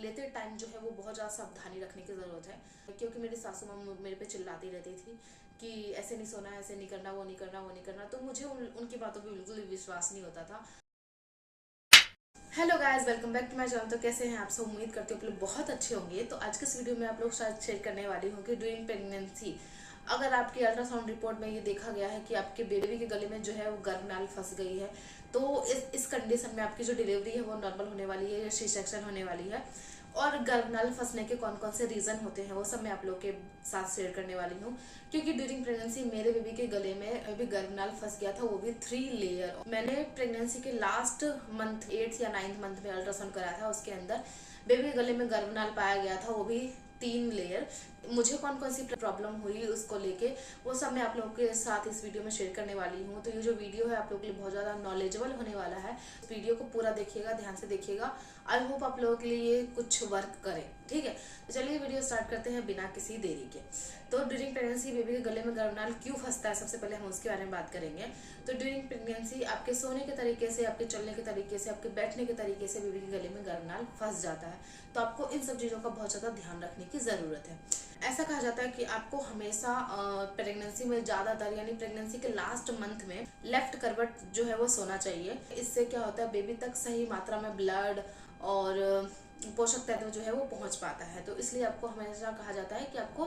लेते टाइम जो है वो बहुत ज़्यादा सावधानी रखने की ज़रूरत है, क्योंकि मेरी सासू माँ मेरे पे चिल्लाती रहती थी कि ऐसे नहीं सोना, ऐसे नहीं करना, वो नहीं करना, वो नहीं करना। तो मुझे उनकी बातों पे बिल्कुल भी विश्वास नहीं होता था। Hello guys, welcome back to my channel. तो कैसे हैं आप सब? उम्मीद करती हूँ आप लोग बहुत अच्छे होंगे। तो आज के इस वीडियो में आप लोग शायद शेयर करने वाली हूँ कि ड्यूरिंग प्रेगनेंसी अगर आपकी अल्ट्रासाउंड रिपोर्ट में ये देखा गया है कि आपके बेबी के गले में जो है वो गर्भनाल फंस गई है, तो इस कंडीशन में आपकी जो डिलीवरी है वो नॉर्मल होने वाली है या सी सेक्शन होने वाली है। और गर्भनाल फंसने के कौन कौन से रीजन होते हैं वो सब मैं आप लोग के साथ शेयर करने वाली हूँ, क्योंकि ड्यूरिंग प्रेगनेंसी मेरे बेबी के गले में अभी गर्भनाल फंस गया था, वो भी 3 लेयर। मैंने प्रेगनेंसी के लास्ट मंथ 8th या 9th मंथ में अल्ट्रासाउंड कराया था, उसके अंदर बेबी के गले में गर्भनाल पाया गया था, वो भी 3 लेयर। मुझे कौन कौन सी प्रॉब्लम हुई उसको लेके वो सब मैं आप लोगों के साथ इस वीडियो में शेयर करने वाली हूँ। तो ये जो वीडियो है आप लोगों के लिए बहुत ज़्यादा नॉलेजेबल होने वाला है। वीडियो को पूरा देखिएगा, ध्यान से देखिएगा। आई होप आप लोगों के लिए कुछ वर्क करे, ठीक है। तो चलिए वीडियो स्टार्ट करते हैं बिना किसी देरी के। तो ड्यूरिंग प्रेगनेंसी बेबी के गले में गर्भनाल क्यों फंसता है, सबसे पहले हम उसके बारे में बात करेंगे। तो ड्यूरिंग प्रेगनेंसी आपके सोने के तरीके से, आपके चलने के तरीके से, आपके बैठने के तरीके से बेबी के गले में गर्भनाल फंस जाता है। तो आपको इन सब चीज़ों का बहुत ज़्यादा ध्यान रखने की ज़रूरत है। ऐसा कहा जाता है कि आपको हमेशा प्रेगनेंसी में ज़्यादातर यानी प्रेगनेंसी के लास्ट मंथ में लेफ्ट करवट जो है वो सोना चाहिए। इससे क्या होता है, बेबी तक सही मात्रा में ब्लड और पोषक तत्व जो है वो पहुंच पाता है। तो इसलिए आपको हमेशा कहा जाता है कि आपको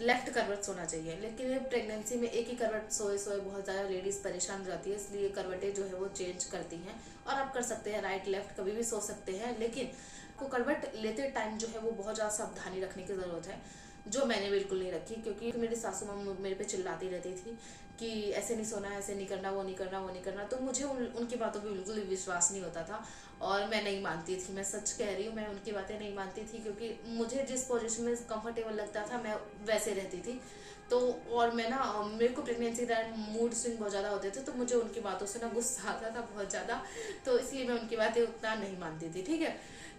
लेफ्ट करवट सोना चाहिए। लेकिन प्रेगनेंसी में एक ही करवट सोए सोए बहुत ज़्यादा लेडीज परेशान रहती है, इसलिए करवटें जो है वो चेंज करती हैं। और आप कर सकते हैं राइट लेफ्ट कभी भी सो सकते हैं, लेकिन को करवट लेते टाइम जो है वो बहुत ज़्यादा सावधानी रखने की ज़रूरत है, जो मैंने बिल्कुल नहीं रखी, क्योंकि मेरी सासू माँ मेरे पे चिल्लाती रहती थी कि ऐसे नहीं सोना, ऐसे नहीं करना, वो नहीं करना, वो नहीं करना। तो मुझे उनकी बातों पे बिल्कुल भी विश्वास नहीं होता था और मैं नहीं मानती थी। मैं सच कह रही हूँ, मैं उनकी बातें नहीं मानती थी, क्योंकि मुझे जिस पोजीशन में कंफर्टेबल लगता था मैं वैसे रहती थी। तो और मैं ना, मेरे को प्रेगनेंसी के दौरान मूड स्विंग बहुत ज़्यादा होते थे, तो मुझे उनकी बातों से ना गुस्सा आता था बहुत ज़्यादा। तो इसलिए मैं उनकी बातें उतना नहीं मानती थी, ठीक है।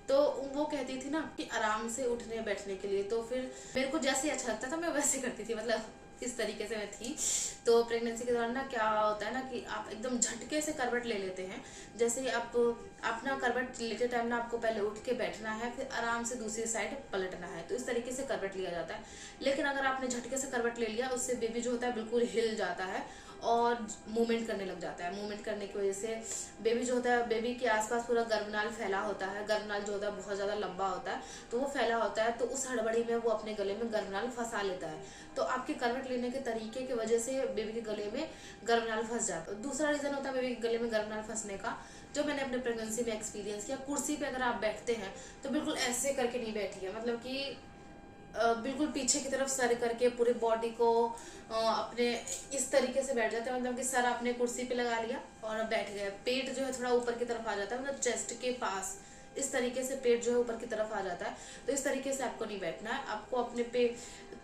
तो वो कहती थी ना कि आराम से उठने बैठने के लिए, तो फिर मेरे को जैसे अच्छा लगता था मैं वैसे करती थी, मतलब इस तरीके से मैं थी। तो प्रेगनेंसी के दौरान ना क्या होता है ना कि आप एकदम झटके से करवट ले लेते हैं। जैसे आप अपना करवट लेते टाइम ना आपको पहले उठ के बैठना है, फिर आराम से दूसरी साइड पलटना है, तो इस तरीके से करवट लिया जाता है। लेकिन अगर आपने झटके से करवट ले लिया, उससे बेबी जो होता है बिल्कुल हिल जाता है और मूवमेंट करने लग जाता है। मूवमेंट करने की वजह से बेबी जो होता है, बेबी के आसपास पूरा गर्भनाल फैला होता है। गर्भनाल जो होता है बहुत ज़्यादा लंबा होता है, तो वो फैला होता है, तो उस हड़बड़ी में वो अपने गले में गर्भनाल फंसा लेता है। तो आपके करवट लेने के तरीके की वजह से बेबी के गले में गर्भनाल फंस जाता है। दूसरा रीज़न होता है बेबी के गले में गर्भनाल फंसने का, जो मैंने अपने प्रेगनेंसी में एक्सपीरियंस किया। कुर्सी पे अगर आप बैठते हैं तो बिल्कुल ऐसे करके नहीं बैठिए, मतलब कि बिल्कुल पीछे की तरफ सर करके पूरी बॉडी को अपने इस तरीके से बैठ जाते हैं, मतलब कि सर आपने कुर्सी पे लगा लिया और बैठ गए। पेट जो है थोड़ा ऊपर की तरफ आ जाता है, मतलब चेस्ट के पास इस तरीके से पेट जो है ऊपर की तरफ आ जाता है। तो इस तरीके से आपको नहीं बैठना है, आपको अपने पे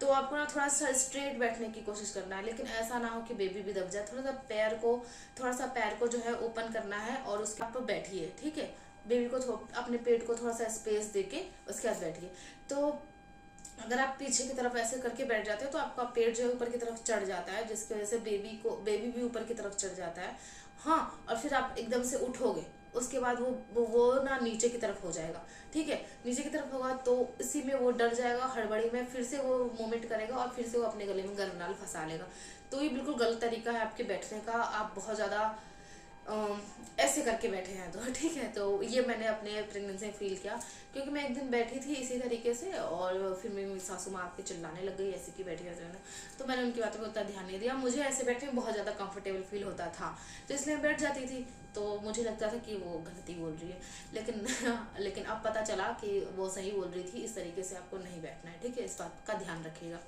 तो आपको ना थोड़ा सा स्ट्रेट बैठने की कोशिश करना है, लेकिन ऐसा ना हो कि बेबी भी दब जाए। थोड़ा सा पैर को जो है ओपन करना है और उसके आप बैठिए, ठीक है। बेबी को अपने पेट को थोड़ा सा स्पेस देके उसके बाद बैठिए। तो अगर आप पीछे की तरफ ऐसे करके बैठ जाते हो तो आपका पेट जो है ऊपर की तरफ चढ़ जाता है, जिसकी वजह से बेबी भी ऊपर की तरफ चढ़ जाता है। हाँ, और फिर आप एकदम से उठोगे, उसके बाद वो ना नीचे की तरफ हो जाएगा, ठीक है। नीचे की तरफ होगा तो इसी में वो डर जाएगा, हड़बड़ी में फिर से वो मूवमेंट करेगा और फिर से वो अपने गले में गर्भनाल फंसा लेगा। तो ये बिल्कुल गलत तरीका है आपके बैठने का। आप बहुत ज़्यादा ऐसे करके बैठे हैं, तो ठीक है। तो ये मैंने अपने प्रेगनेंसी में फील किया, क्योंकि मैं एक दिन बैठी थी इसी तरीके से और फिर मेरी सासू माँ आपके चिल्लाने लग गई ऐसे कि बैठी है। तो मैंने उनकी बातों को उतना ध्यान नहीं दिया। मुझे ऐसे बैठने में बहुत ज़्यादा कंफर्टेबल फील होता था, तो इसलिए मैं बैठ जाती थी। तो मुझे लगता था कि वो गलती बोल रही है, लेकिन अब पता चला कि वो सही बोल रही थी। इस तरीके से आपको नहीं बैठना है, ठीक है। इस बात का ध्यान रखिएगा।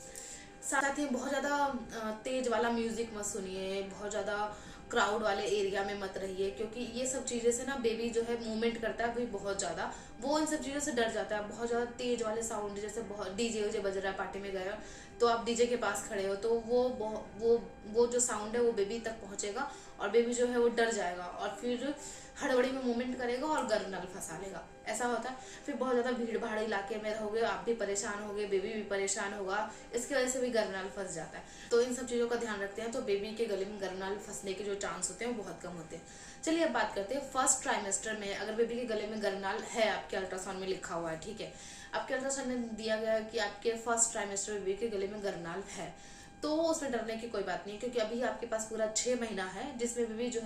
साथ ही बहुत ज़्यादा तेज वाला म्यूजिक मत सुनिए, बहुत ज़्यादा क्राउड वाले एरिया में मत रहिए, क्योंकि ये सब चीज़ें से ना बेबी जो है मूवमेंट करता है भी बहुत ज़्यादा, वो इन सब चीज़ों से डर जाता है। बहुत ज़्यादा तेज वाले साउंड, जैसे बहुत डीजे उजे बज रहा है, पार्टी में गए हो तो आप डीजे के पास खड़े हो, तो वो जो साउंड है वो बेबी तक पहुंचेगा और बेबी जो है वो डर जाएगा और फिर हड़बड़ी में मूवमेंट करेगा और गर्भनाल फंसा लेगा। ऐसा होता है। फिर बहुत ज़्यादा भीड़ भाड़ इलाके में रहोगे, आप भी परेशान होगे, बेबी भी परेशान होगा, इसकी वजह से भी गर्भनाल फंस जाता है। तो इन सब चीज़ों का ध्यान रखते हैं तो बेबी के गले में गर्भनाल फंसने के जो चांस होते हैं वो बहुत कम होते हैं। चलिए अब बात करते हैं फर्स्ट ट्राइमेस्टर में अगर बेबी के गले में गर्नाल है, आपके अल्ट्रासाउंड में लिखा हुआ है, ठीक है, आपके अल्ट्रासाउंड में दिया गया है कि आपके फर्स्ट ट्राइमेस्टर में बेबी के गले में गर्नाल है, तो उसमें डरने की कोई बात नहीं, क्योंकि अभी आपके पास पूरा 6 महीना है जिसमें बेबी जो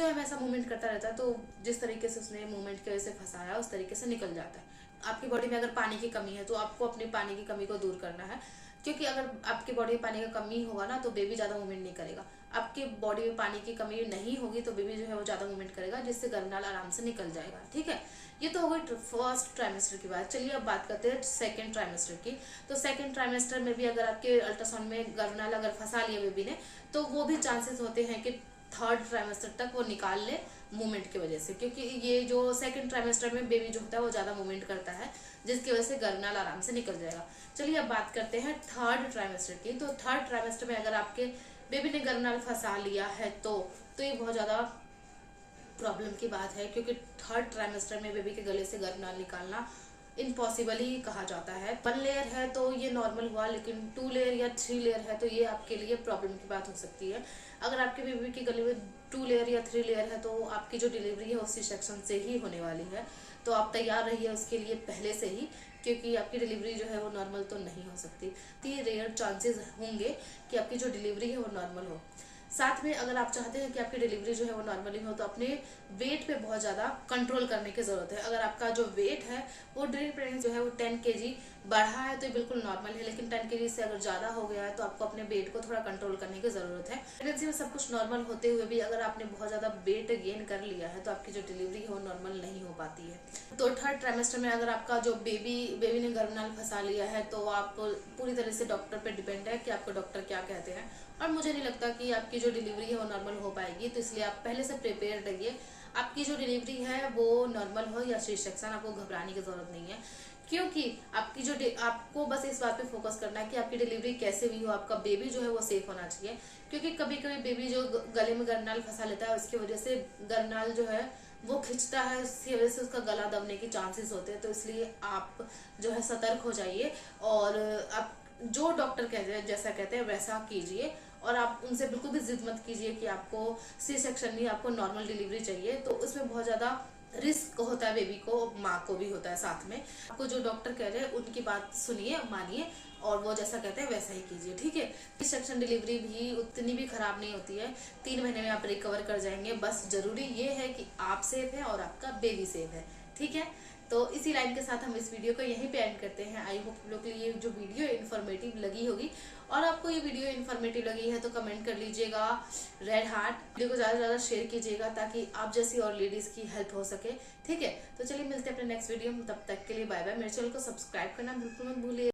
है हमेशा मूवमेंट करता रहता है, तो जिस तरीके से उसने मूवमेंट की वजह से फंसाया उस तरीके से निकल जाता है। आपकी बॉडी में अगर पानी की कमी है तो आपको अपनी पानी की कमी को दूर करना है, क्योंकि अगर आपकी बॉडी में पानी का कमी होगा ना तो बेबी ज्यादा मूवमेंट नहीं करेगा। आपकी बॉडी में पानी की कमी नहीं होगी तो बेबी जो है वो ज्यादा मूवमेंट करेगा, जिससे गर्नाल आराम से निकल जाएगा, ठीक है। ये तो हो गई फर्स्ट ट्राइमेस्टर की बात। चलिए अब बात करते हैं सेकंड ट्राइमेस्टर की। तो सेकंड ट्राइमेस्टर में भी अगर आपके अल्ट्रासाउंड में गर्नाल अगर फंसा लिया बेबी ने, तो वो भी चांसेस होते हैं कि थर्ड ट्राइमेस्टर तक वो निकाल ले मूवमेंट की वजह से, क्योंकि ये जो सेकंड ट्राइमेस्टर में बेबी जो होता है वो ज्यादा मूवमेंट करता है, जिसकी वजह से गर्नाल आराम से निकल जाएगा। चलिए अब बात करते हैं थर्ड ट्राइमेस्टर की। तो थर्ड ट्राइमेस्टर में अगर आपके बेबी ने गर्नाल फंसा लिया है तो ये बहुत ज्यादा प्रॉब्लम की बात है, क्योंकि थर्ड ट्राइमेस्टर में बेबी के गले से गर्नाल निकालना इम्पॉसिबल ही कहा जाता है। 1 लेयर है तो ये नॉर्मल हुआ, लेकिन 2 लेयर या 3 लेयर है तो ये आपके लिए प्रॉब्लम की बात हो सकती है। अगर आपके बेबी के गले में 2 लेयर या 3 लेयर है तो आपकी जो डिलीवरी है उसी सेक्शन से ही होने वाली है, तो आप तैयार रहिए उसके लिए पहले से ही, क्योंकि आपकी डिलीवरी जो है वो नॉर्मल तो नहीं हो सकती। तो ये रेयर चांसेस होंगे कि आपकी जो डिलीवरी है वो नॉर्मल हो। साथ में अगर आप चाहते हैं कि आपकी डिलीवरी जो है वो नॉर्मली हो तो अपने वेट पे बहुत ज़्यादा कंट्रोल करने की ज़रूरत है। अगर आपका जो वेट है वो ड्यूरिंग प्रेगनेंसी जो है वो 10 kg बढ़ा है तो ये बिल्कुल नॉर्मल है, लेकिन 10 kg से अगर ज़्यादा हो गया है तो आपको अपने वेट को थोड़ा कंट्रोल करने की ज़रूरत है। प्रेगनेंसी में सब कुछ नॉर्मल होते हुए भी अगर आपने बहुत ज़्यादा वेट गेन कर लिया है तो आपकी जो डिलीवरी है वो नॉर्मल नहीं हो पाती है। तो थर्ड ट्राइमेस्टर में अगर आपका जो बेबी ने गर्भनाल फंसा लिया है तो आप पूरी तरह से डॉक्टर पे डिपेंड है कि आपको डॉक्टर क्या कहते हैं, और मुझे नहीं लगता कि आपकी जो डिलीवरी है वो नॉर्मल हो पाएगी, तो इसलिए आप पहले से प्रिपेयर रहिए। आपकी जो डिलीवरी है वो नॉर्मल हो या सी सेक्शन, आपको घबराने की जरूरत नहीं है, क्योंकि आपकी जो आपको बस इस बात पे फोकस करना है कि आपकी डिलीवरी कैसे भी हो आपका बेबी जो है वो सेफ होना चाहिए। क्योंकि कभी कभी बेबी जो गले में गर्नाल फंसा लेता है उसकी वजह से गर्नाल जो है वो खिंचता है, उसकी वजह से उसका गला दबने के चांसेस होते हैं, तो इसलिए आप जो है सतर्क हो जाइए और आप जो डॉक्टर कहते हैं जैसा कहते हैं वैसा कीजिए, और आप उनसे बिल्कुल भी जिद मत कीजिए कि आपको सी सेक्शन नहीं, आपको नॉर्मल डिलीवरी चाहिए, तो उसमें बहुत ज्यादा रिस्क होता है, बेबी को माँ को भी होता है साथ में। आपको जो डॉक्टर कह रहे हैं उनकी बात सुनिए, मानिए, और वो जैसा कहते हैं वैसा ही कीजिए, ठीक है। सी सेक्शन डिलीवरी भी उतनी भी खराब नहीं होती है, 3 महीने में आप रिकवर कर जाएंगे। बस जरूरी ये है कि आप सेफ है और आपका बेबी सेफ है, ठीक है। तो इसी लाइन के साथ हम इस वीडियो को यहीं पे एंड करते हैं। आई होप लोग के लिए जो वीडियो इन्फॉर्मेटिव लगी होगी, और आपको ये वीडियो इन्फॉर्मेटिव लगी है तो कमेंट कर लीजिएगा रेड हार्ट। वीडियो को ज़्यादा से ज़्यादा शेयर कीजिएगा ताकि आप जैसी और लेडीज़ की हेल्प हो सके, ठीक है। तो चलिए मिलते हैं अपने नेक्स्ट वीडियो में, तब तक के लिए बाय बाय। मेरे चैनल को सब्सक्राइब करना बिल्कुल मत भूलिए।